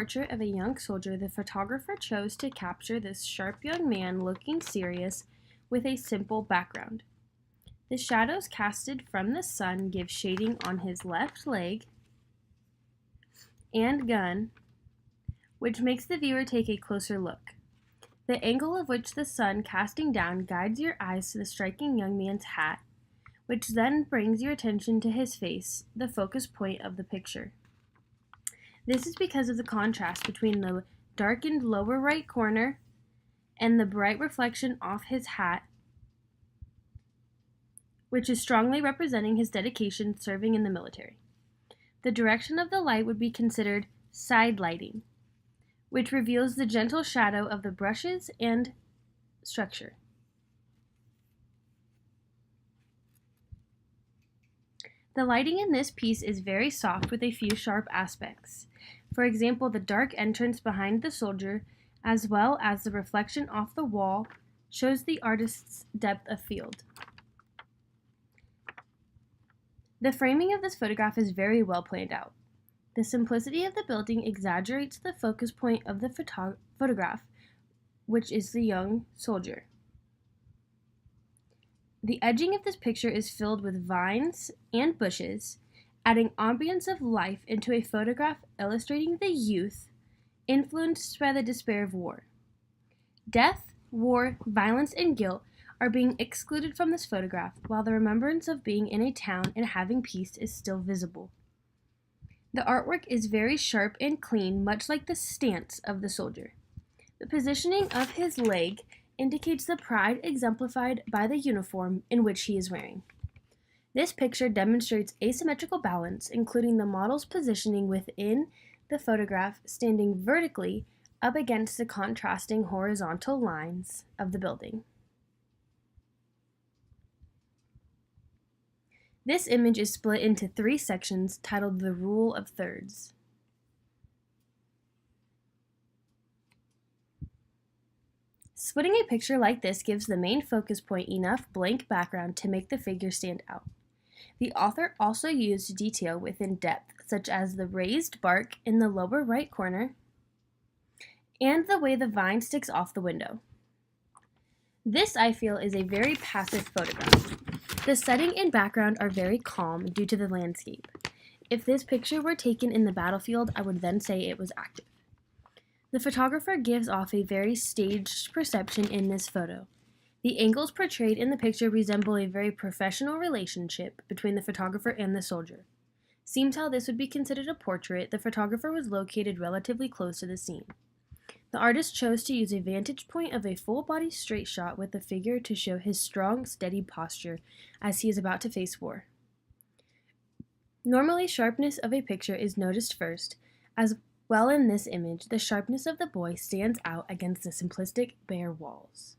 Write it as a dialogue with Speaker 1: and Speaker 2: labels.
Speaker 1: portrait of a young soldier, the photographer chose to capture this sharp young man looking serious with a simple background. The shadows casted from the sun give shading on his left leg and gun, which makes the viewer take a closer look. The angle of which the sun casting down guides your eyes to the striking young man's hat, which then brings your attention to his face, the focus point of the picture. This is because of the contrast between the darkened lower right corner and the bright reflection off his hat, which is strongly representing his dedication serving in the military. The direction of the light would be considered side lighting, which reveals the gentle shadow of the brushes and structure. The lighting in this piece is very soft with a few sharp aspects. For example, the dark entrance behind the soldier, as well as the reflection off the wall, shows the artist's depth of field. The framing of this photograph is very well planned out. The simplicity of the building exaggerates the focus point of the photograph, which is the young soldier. The edging of this picture is filled with vines and bushes, adding ambience of life into a photograph illustrating the youth influenced by the despair of war. Death, war, violence, and guilt are being excluded from this photograph, while the remembrance of being in a town and having peace is still visible. The artwork is very sharp and clean, much like the stance of the soldier. The positioning of his leg indicates the pride exemplified by the uniform in which he is wearing. This picture demonstrates asymmetrical balance, including the model's positioning within the photograph standing vertically up against the contrasting horizontal lines of the building. This image is split into 3 sections titled The Rule of Thirds. Splitting a picture like this gives the main focus point enough blank background to make the figure stand out. The author also used detail within depth, such as the raised bark in the lower right corner and the way the vine sticks off the window. This, I feel, is a very passive photograph. The setting and background are very calm due to the landscape. If this picture were taken in the battlefield, I would then say it was active. The photographer gives off a very staged perception in this photo. The angles portrayed in the picture resemble a very professional relationship between the photographer and the soldier. Seems how this would be considered a portrait, the photographer was located relatively close to the scene. The artist chose to use a vantage point of a full-body straight shot with the figure to show his strong, steady posture as he is about to face war. Normally, sharpness of a picture is noticed first, as well in this image, the sharpness of the boy stands out against the simplistic bare walls.